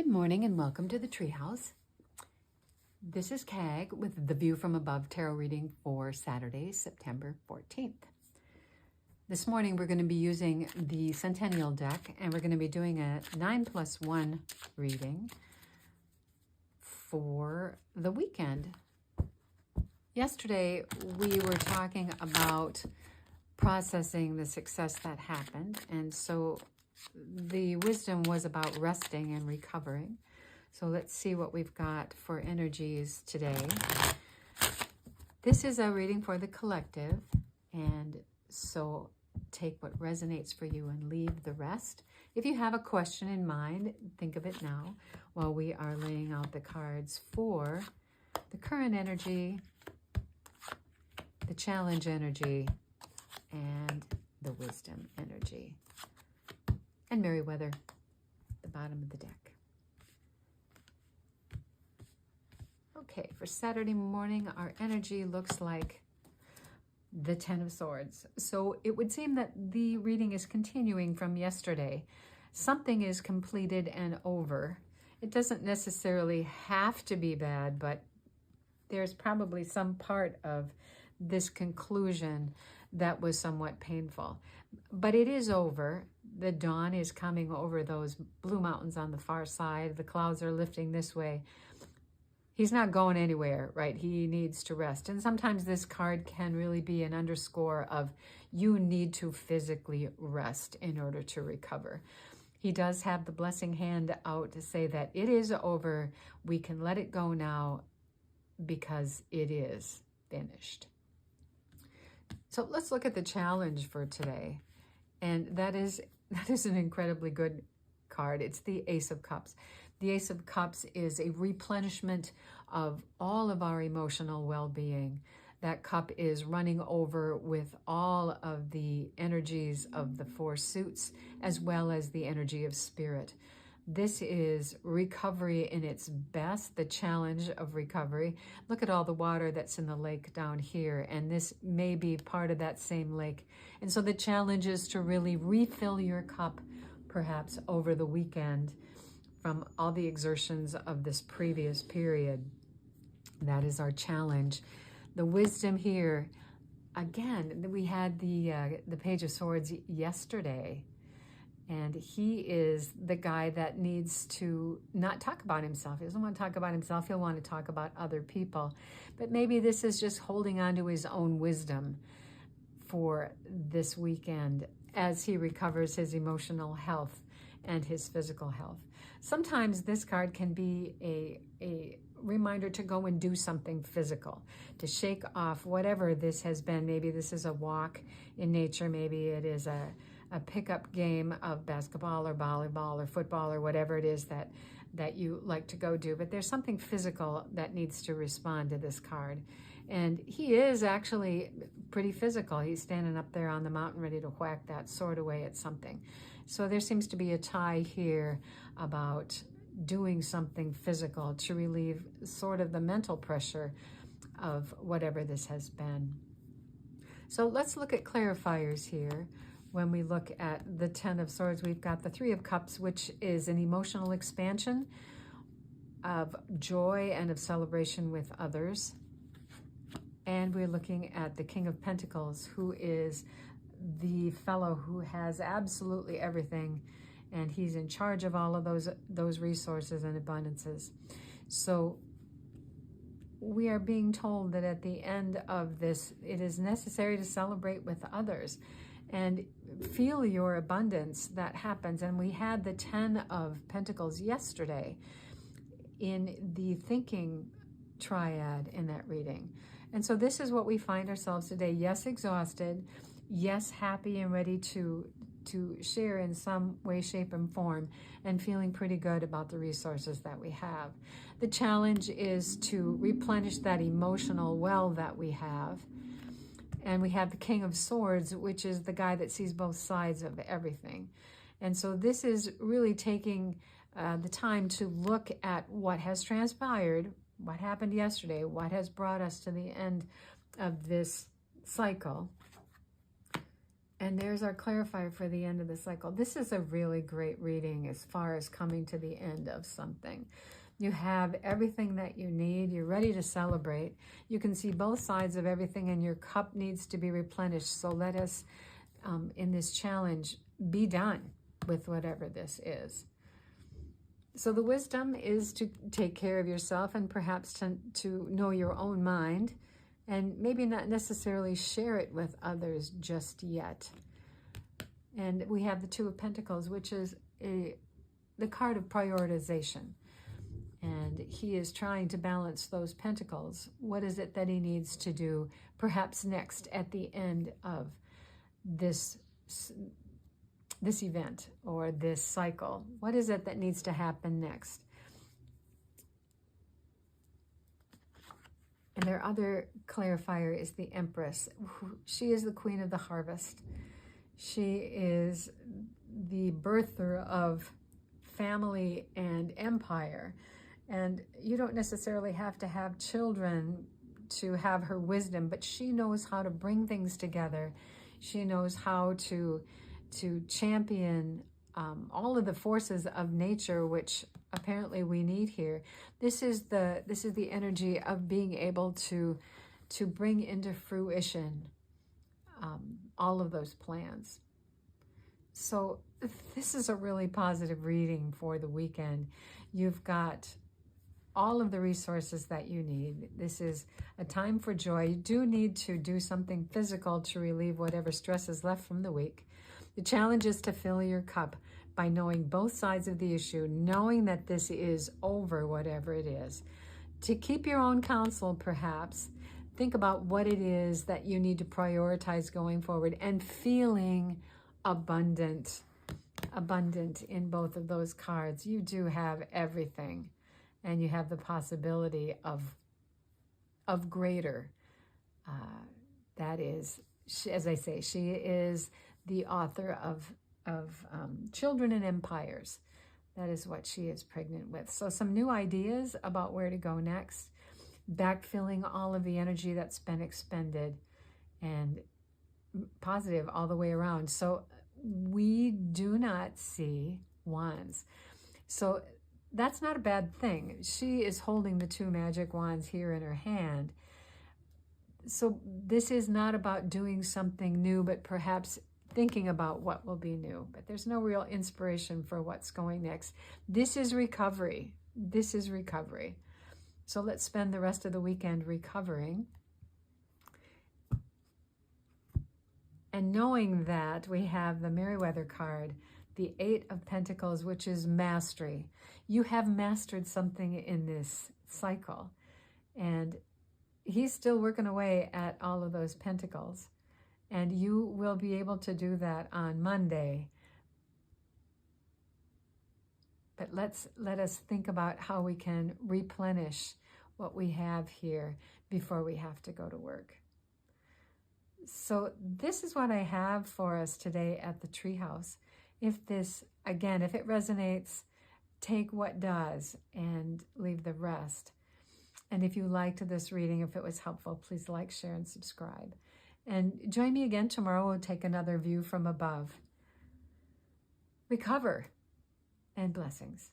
Good morning and welcome to the Treehouse. This is Kag with the View from Above tarot reading for Saturday, September 14th. This morning we're going to be using the Centennial deck and we're going to be doing a 9+1 reading for the weekend. Yesterday we were talking about processing the success that happened, and so the wisdom was about resting and recovering. So let's see what we've got for energies today. This is a reading for the collective, and so take what resonates for you and leave the rest. If you have a question in mind, think of it now while we are laying out the cards for the current energy, the challenge energy, and the wisdom energy. And Merryweather, the bottom of the deck. Okay, for Saturday morning, our energy looks like the Ten of Swords. So it would seem that the reading is continuing from yesterday. Something is completed and over. It doesn't necessarily have to be bad, but there's probably some part of this conclusion that was somewhat painful. But it is over. The dawn is coming over those blue mountains on the far side. The clouds are lifting this way. He's not going anywhere, right? He needs to rest. And sometimes this card can really be an underscore of you need to physically rest in order to recover. He does have the blessing hand out to say that it is over. We can let it go now because it is finished. So let's look at the challenge for today. And that is an incredibly good card. It's the Ace of Cups. The Ace of Cups is a replenishment of all of our emotional well-being. That cup is running over with all of the energies of the four suits, as well as the energy of spirit. This is recovery in its best, the challenge of recovery. Look at all the water that's in the lake down here, and this may be part of that same lake. And so the challenge is to really refill your cup, perhaps over the weekend, from all the exertions of this previous period. That is our challenge. The wisdom here, again, we had the Page of Swords yesterday. And he is the guy that needs to not talk about himself. He doesn't want to talk about himself. He'll want to talk about other people. But maybe this is just holding on to his own wisdom for this weekend as he recovers his emotional health and his physical health. Sometimes this card can be a reminder to go and do something physical, to shake off whatever this has been. Maybe this is a walk in nature. Maybe it is a pickup game of basketball or volleyball or football or whatever it is that you like to go do. But there's something physical that needs to respond to this card. And he is actually pretty physical. He's standing up there on the mountain ready to whack that sword away at something. So there seems to be a tie here about doing something physical to relieve sort of the mental pressure of whatever this has been. So let's look at clarifiers here. When we look at the Ten of Swords, we've got the Three of Cups, which is an emotional expansion of joy and of celebration with others. And we're looking at the King of Pentacles, who is the fellow who has absolutely everything, and he's in charge of all of those resources and abundances. So we are being told that at the end of this, it is necessary to celebrate with others and feel your abundance that happens. And we had the Ten of Pentacles yesterday in the thinking triad in that reading. And so this is what we find ourselves today. Yes, exhausted. Yes, happy and ready to share in some way, shape, and form, and feeling pretty good about the resources that we have. The challenge is to replenish that emotional well that we have. And we have the King of Swords, which is the guy that sees both sides of everything. And so this is really taking the time to look at what has transpired, what happened yesterday, what has brought us to the end of this cycle, And there's our clarifier for the end of the cycle. This is a really great reading as far as coming to the end of something. You have everything that you need. You're ready to celebrate. You can see both sides of everything, and your cup needs to be replenished. So let us, in this challenge, be done with whatever this is. So the wisdom is to take care of yourself and perhaps to know your own mind, and maybe not necessarily share it with others just yet. And we have the Two of Pentacles, which is the card of prioritization. And he is trying to balance those pentacles. What is it that he needs to do perhaps next at the end of this event or this cycle? What is it that needs to happen next? And their other clarifier is the Empress. She is the queen of the harvest. She is the birther of family and empire. And you don't necessarily have to have children to have her wisdom, but she knows how to bring things together. She knows how to champion all of the forces of nature, which apparently we need here. This is the energy of being able to bring into fruition all of those plans. So this is a really positive reading for the weekend. You've got all of the resources that you need. This is a time for joy. You do need to do something physical to relieve whatever stress is left from the week. The challenge is to fill your cup by knowing both sides of the issue, knowing that this is over, whatever it is. To keep your own counsel, perhaps, think about what it is that you need to prioritize going forward, and feeling abundant in both of those cards. You do have everything, and you have the possibility of greater. That is, as I say, she is the author of Children and Empires. That is what she is pregnant with. So some new ideas about where to go next, backfilling all of the energy that's been expended, and positive all the way around. So we do not see wands. So that's not a bad thing. She is holding the two magic wands here in her hand. So this is not about doing something new, but perhaps thinking about what will be new. But there's no real inspiration for what's going next. This is recovery. This is recovery. So let's spend the rest of the weekend recovering. And knowing that we have the Merryweather card, the Eight of Pentacles, which is mastery. You have mastered something in this cycle. And he's still working away at all of those pentacles. And you will be able to do that on Monday. But let us think about how we can replenish what we have here before we have to go to work. So this is what I have for us today at the Treehouse. If this, again, if it resonates, take what does and leave the rest. And if you liked this reading, if it was helpful, please like, share, and subscribe. And join me again tomorrow. We'll take another view from above. Recover, and blessings.